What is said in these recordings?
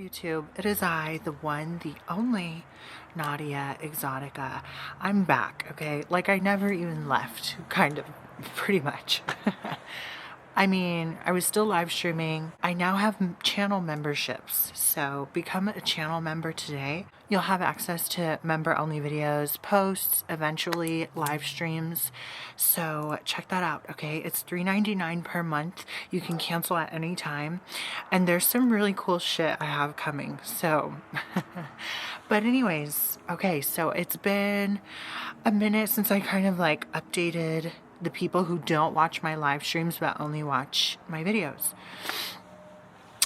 YouTube, it is I, the one, the only Naudia Exotica. I'm back, okay? Like I never even left, kind of, pretty much. I mean, I was still live streaming. I now have channel memberships, so become a channel member today. You'll have access to member-only videos, posts, eventually live streams. So check that out, okay? It's $3.99 per month. You can cancel at any time. And there's some really cool shit I have coming, so... But anyways, okay, so it's been a minute since I kind of like updated the people who don't watch my live streams but only watch my videos.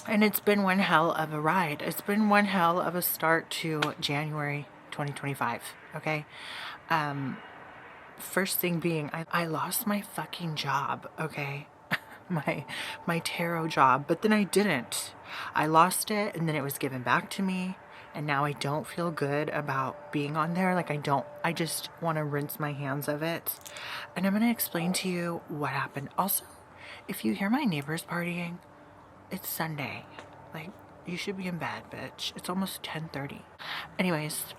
And it's been one hell of a ride. It's been one hell of a start to January 2025, okay? First thing being, I lost my fucking job, okay? my tarot job, but then I didn't. I lost it and then it was given back to me. And now I don't feel good about being on there. Like I just want to rinse my hands of it. And I'm going to explain to you what happened. Also, if you hear my neighbors partying, it's Sunday. Like, you should be in bed, bitch. It's almost 10:30. Anyways,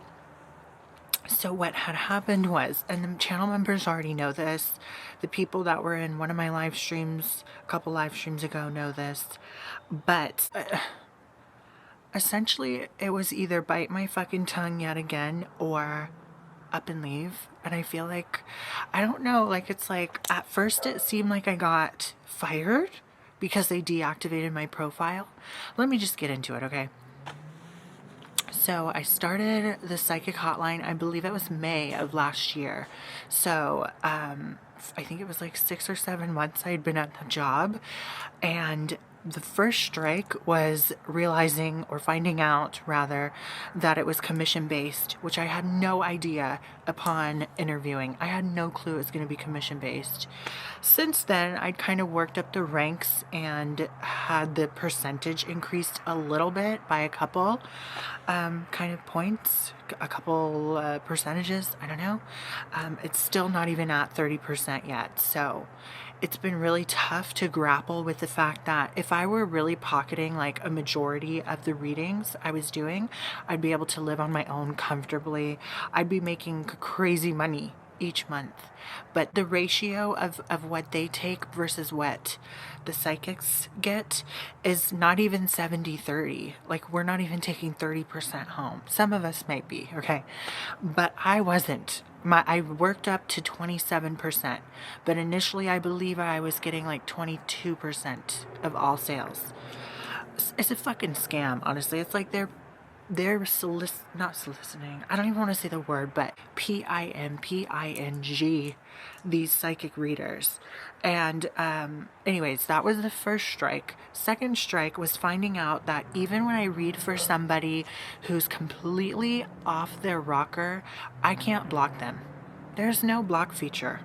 so what had happened was, and the channel members already know this, the people that were in one of my live streams, a couple live streams ago know this, but... essentially, it was either bite my fucking tongue yet again or up and leave. And I feel like, I don't know, like it's like, at first it seemed like I got fired because they deactivated my profile. Let me just get into it, okay? So I started the psychic hotline, I believe it was May of last year. So, I think it was like 6 or 7 months I had been at the job, and the first strike was realizing, or finding out rather, that it was commission based, which I had no idea upon interviewing. I had no clue it was going to be commission based. Since then, I'd kind of worked up the ranks and had the percentage increased a little bit by a couple kind of points, a couple percentages, I don't know. It's still not even at 30% yet, so it's been really tough to grapple with the fact that if I were really pocketing like a majority of the readings I was doing, I'd be able to live on my own comfortably. I'd be making crazy money each month. But the ratio of what they take versus what the psychics get is not even 70-30. Like, we're not even taking 30% home. Some of us might be, okay? But I wasn't. I worked up to 27%, but initially I believe I was getting like 22% of all sales. It's a fucking scam, honestly. It's like they're not soliciting, I don't even want to say the word, but pimping these psychic readers. And anyways, that was the first strike. Second strike was finding out that even when I read for somebody who's completely off their rocker, I can't block them. There's no block feature.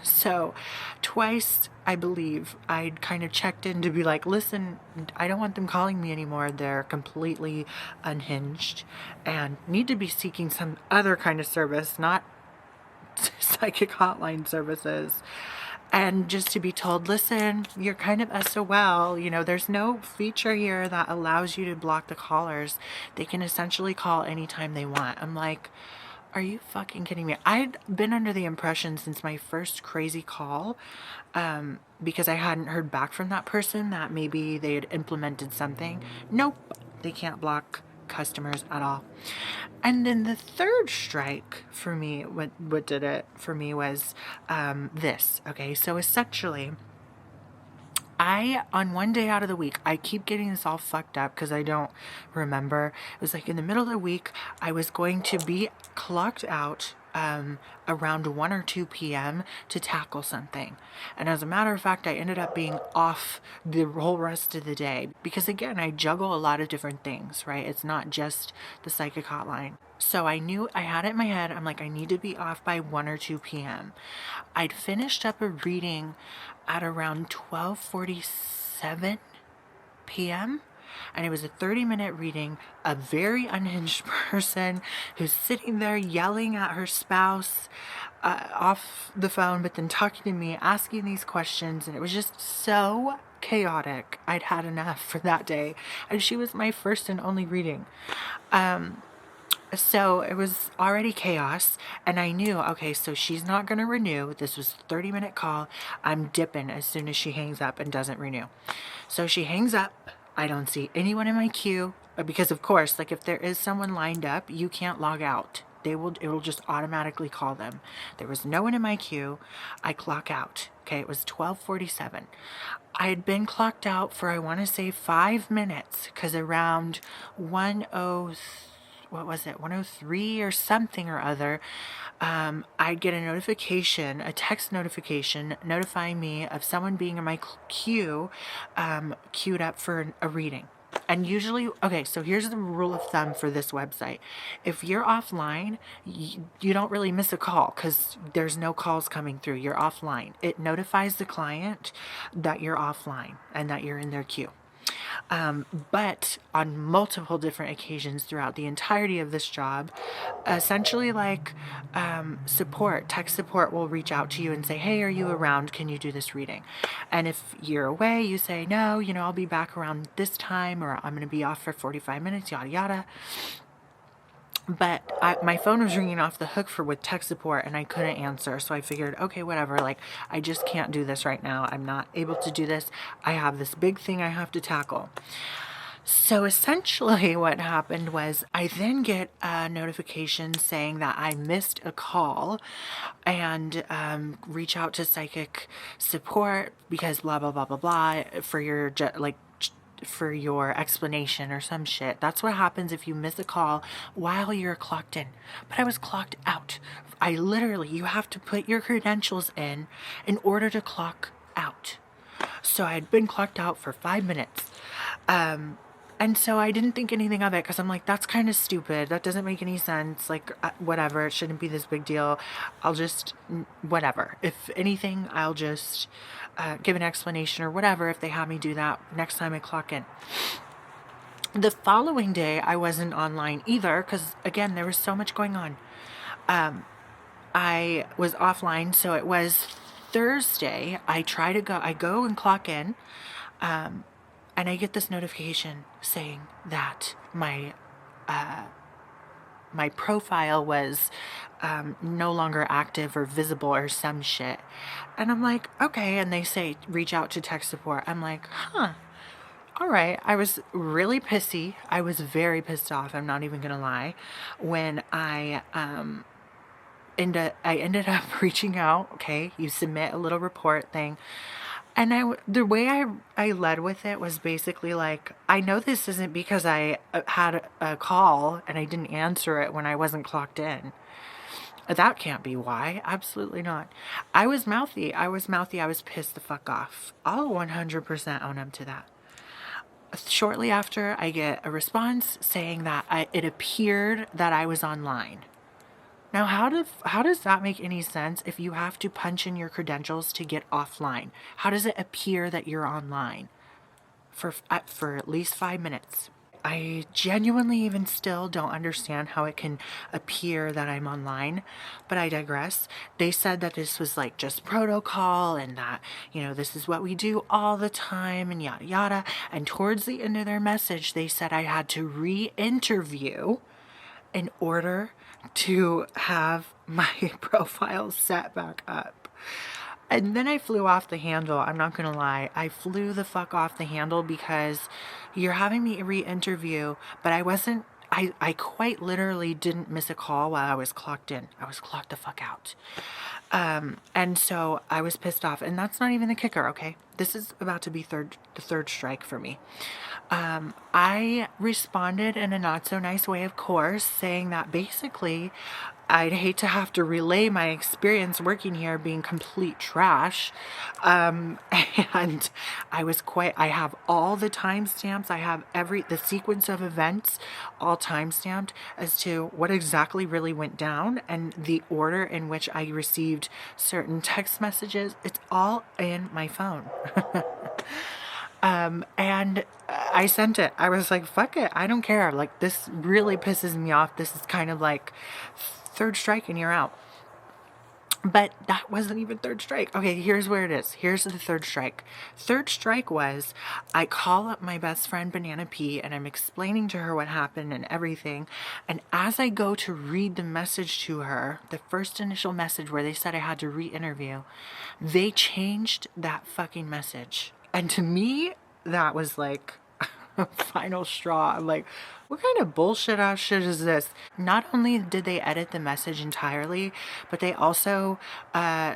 So twice, I believe, I'd kind of checked in to be like, listen, I don't want them calling me anymore. They're completely unhinged and need to be seeking some other kind of service, not psychic hotline services. And just to be told, listen, you're kind of SOL, you know, there's no feature here that allows you to block the callers. They can essentially call anytime they want. I'm like, are you fucking kidding me? I'd been under the impression since my first crazy call, because I hadn't heard back from that person, that maybe they had implemented something. Nope, they can't block customers at all. And then the third strike for me, what did it for me was this. Okay, so essentially, on one day out of the week, I keep getting this all fucked up because I don't remember. It was like in the middle of the week, I was going to be clocked out around 1 or 2 p.m. to tackle something. And as a matter of fact, I ended up being off the whole rest of the day because, again, I juggle a lot of different things, right? It's not just the psychic hotline. So I knew, I had it in my head, I'm like, I need to be off by 1 or 2 p.m. I'd finished up a reading at around 12:47 p.m. and it was a 30-minute reading. A very unhinged person who's sitting there yelling at her spouse off the phone, but then talking to me, asking these questions, and it was just so chaotic. I'd had enough for that day. And she was my first and only reading. So it was already chaos, and I knew, okay, so she's not going to renew. This was a 30-minute call. I'm dipping as soon as she hangs up and doesn't renew. So she hangs up. I don't see anyone in my queue because, of course, like if there is someone lined up, you can't log out. It will just automatically call them. There was no one in my queue. I clock out. Okay, it was 12:47. I had been clocked out for, I want to say, 5 minutes, because around 103 or something or other, I'd get a notification, a text notification notifying me of someone being in my queue, queued up for a reading. And usually, okay, so here's the rule of thumb for this website. If you're offline, you don't really miss a call because there's no calls coming through. You're offline. It notifies the client that you're offline and that you're in their queue. But on multiple different occasions throughout the entirety of this job, essentially like tech support will reach out to you and say, hey, are you around? Can you do this reading? And if you're away, you say, no, I'll be back around this time, or I'm going to be off for 45 minutes, yada, yada. But my phone was ringing off the hook with tech support, and I couldn't answer. So I figured, okay, whatever. Like, I just can't do this right now. I'm not able to do this. I have this big thing I have to tackle. So essentially what happened was I then get a notification saying that I missed a call, and reach out to psychic support because blah, blah, blah, blah, blah for your explanation or some shit. That's what happens if you miss a call while you're clocked in. But I was clocked out. You have to put your credentials in order to clock out. So I had been clocked out for 5 minutes. And so I didn't think anything of it because I'm like, that's kind of stupid. That doesn't make any sense. Like, whatever. It shouldn't be this big deal. I'll just, whatever. If anything, I'll just give an explanation or whatever if they have me do that next time I clock in. The following day, I wasn't online either because, again, there was so much going on. I was offline, so it was Thursday. I go and clock in. And I get this notification saying that my profile was no longer active or visible or some shit. And I'm like, okay. And they say, reach out to tech support. I'm like, huh. All right. I was really pissy. I was very pissed off. I'm not even going to lie. When I ended up reaching out. Okay. You submit a little report thing. And the way I led with it was basically like, I know this isn't because I had a call and I didn't answer it when I wasn't clocked in. That can't be why. Absolutely not. I was mouthy. I was pissed the fuck off. I'll 100% own up to that. Shortly after, I get a response saying that it appeared that I was online. Now, how does that make any sense if you have to punch in your credentials to get offline? How does it appear that you're online for at least 5 minutes? I genuinely even still don't understand how it can appear that I'm online, but I digress. They said that this was like just protocol and that, this is what we do all the time and yada yada. And towards the end of their message, they said I had to re-interview in order to have my profile set back up. And then I flew off the handle. I'm not gonna lie. I flew the fuck off the handle because you're having me re-interview, but I quite literally didn't miss a call while I was clocked in. I was clocked the fuck out. And so I was pissed off, and that's not even the kicker, okay? This is about to be the third strike for me. I responded in a not so nice way, of course, saying that basically I'd hate to have to relay my experience working here being complete trash. And I have all the timestamps. I have the sequence of events all timestamped as to what exactly really went down and the order in which I received certain text messages. It's all in my phone. And I sent it. I was like, fuck it. I don't care. Like, this really pisses me off. This is kind of like third strike and you're out. But that wasn't even third strike. Okay, here's where it is. Here's the third strike. Third strike was I call up my best friend Banana P and I'm explaining to her what happened and everything. And as I go to read the message to her, the first initial message where they said I had to re-interview, they changed that fucking message. And to me, that was like final straw. I'm like, what kind of bullshit ass shit is this? Not only did they edit the message entirely, but they also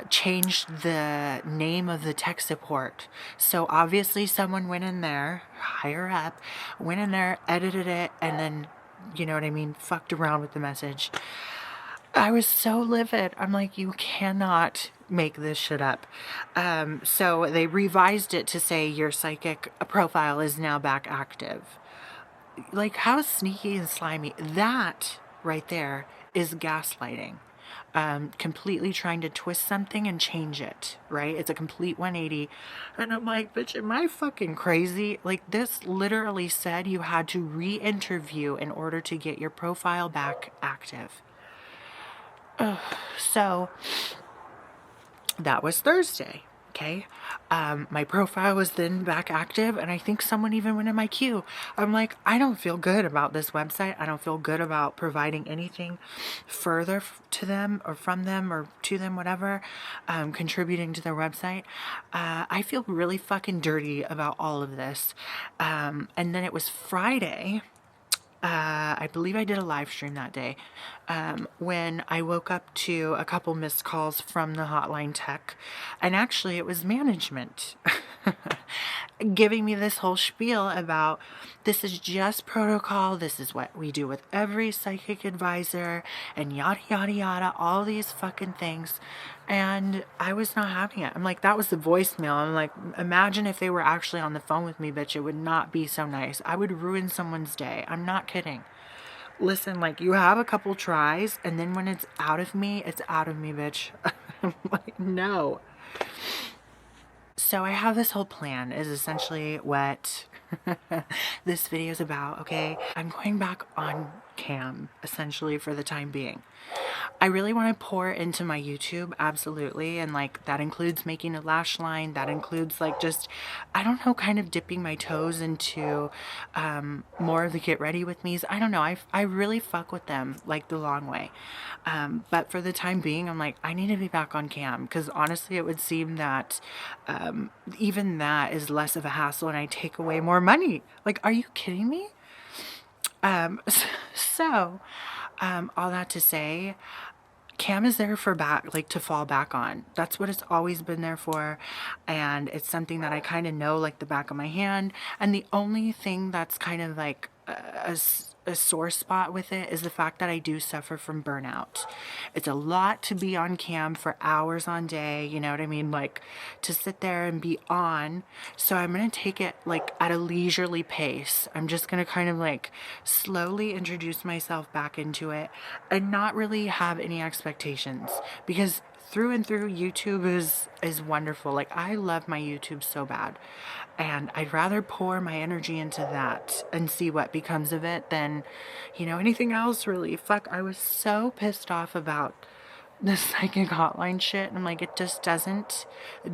changed the name of the tech support. So obviously someone went in there, higher up, went in there, edited it, and then, you know what I mean, fucked around with the message. I was so livid. I'm like, you cannot make this shit up. So they revised it to say your psychic profile is now back active. Like, how sneaky and slimy. That right there is gaslighting. Completely trying to twist something and change it, right? It's a complete 180. And I'm like, bitch, am I fucking crazy? Like, this literally said you had to re-interview in order to get your profile back active. So that was Thursday. Okay. My profile was then back active, and I think someone even went in my queue. I'm like, I don't feel good about this website. I don't feel good about providing anything further to them or from them or to them, whatever, contributing to their website. I feel really fucking dirty about all of this. And then it was Friday. I believe I did a live stream that day when I woke up to a couple missed calls from the hotline tech, and actually it was management giving me this whole spiel about this is just protocol, this is what we do with every psychic advisor, and yada yada yada, all these fucking things. And I was not having it. I'm like, that was the voicemail. I'm like, imagine if they were actually on the phone with me, bitch. It would not be so nice. I would ruin someone's day. I'm not kidding. Listen, like, you have a couple tries, and then when it's out of me, bitch. I'm like, no. So I have this whole plan is essentially what this video is about, okay? I'm going back on cam, essentially, for the time being. I really want to pour into my YouTube, absolutely, and like that includes making a lash line, that includes like just, I don't know, kind of dipping my toes into more of the get ready with me's. I don't know, I really fuck with them like the long way, but for the time being I'm like, I need to be back on cam, because honestly it would seem that even that is less of a hassle and I take away more money. Like, are you kidding me? So all that to say, cam is there for back, like to fall back on. That's what it's always been there for, and it's something that I kind of know like the back of my hand. And the only thing that's kind of like a sore spot with it is the fact that I do suffer from burnout. It's a lot to be on cam for hours on day, you know what I mean? Like to sit there and be on. So I'm going to take it like at a leisurely pace. I'm just going to kind of like slowly introduce myself back into it and not really have any expectations, because through and through YouTube is wonderful. Like, I love my YouTube so bad, and I'd rather pour my energy into that and see what becomes of it than, you know, anything else really. Fuck, I was so pissed off about the psychic hotline shit, and I'm like, it just doesn't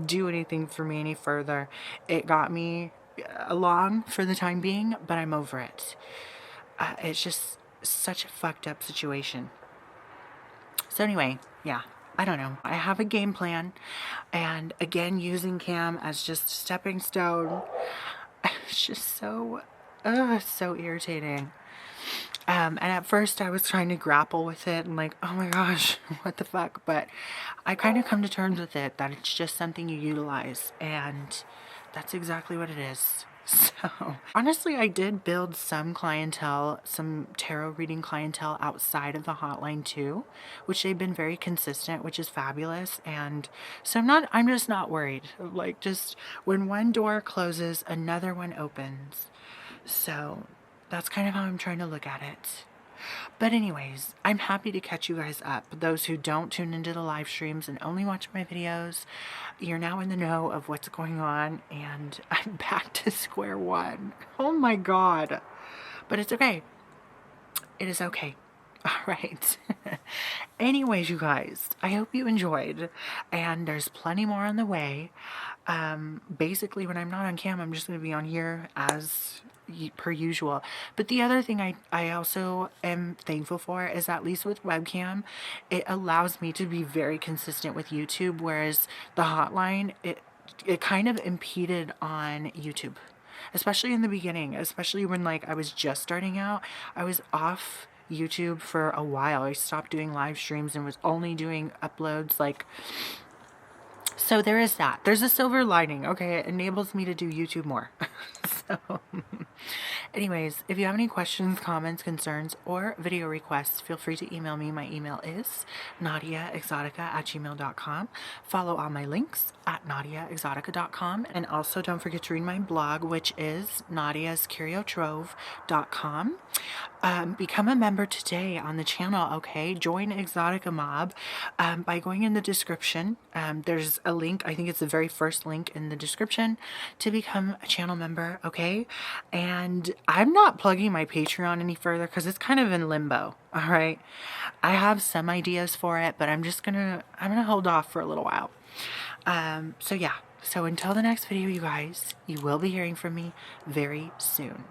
do anything for me any further. It got me along for the time being, but I'm over it. It's just such a fucked up situation. So anyway, yeah, I don't know. I have a game plan, and again, using cam as just a stepping stone. It's just so irritating. And at first I was trying to grapple with it and like, oh my gosh, what the fuck? But I kind of come to terms with it, that it's just something you utilize, and that's exactly what it is. So honestly, I did build some clientele, some tarot reading clientele outside of the hotline too, which they've been very consistent, which is fabulous. And so I'm just not worried. Like, just when one door closes, another one opens. So that's kind of how I'm trying to look at it. But anyways, I'm happy to catch you guys up. Those who don't tune into the live streams and only watch my videos, you're now in the know of what's going on, and I'm back to square one. Oh my god. But it's okay. It is okay. All right. Anyways, you guys, I hope you enjoyed, and there's plenty more on the way. Basically, when I'm not on cam, I'm just going to be on here as per usual. But the other thing I also am thankful for is, at least with webcam, it allows me to be very consistent with YouTube, whereas the hotline, it kind of impeded on YouTube, especially in the beginning, especially when like I was just starting out. I was off YouTube for a while. I stopped doing live streams and was only doing uploads. Like, so there is that. There's a silver lining. Okay, it enables me to do YouTube more. So anyways, if you have any questions, comments, concerns, or video requests, feel free to email me. My email is nadiaexotica@gmail.com. Follow all my links at nadiaexotica.com. And also don't forget to read my blog, which is nadiascuriotrove.com. Become a member today on the channel, okay? Join Exotica Mob by going in the description. There's a link, I think it's the very first link in the description, to become a channel member, okay? And I'm not plugging my Patreon any further because it's kind of in limbo, all right? I have some ideas for it, but I'm gonna hold off for a little while. So yeah, so until the next video, you guys, you will be hearing from me very soon.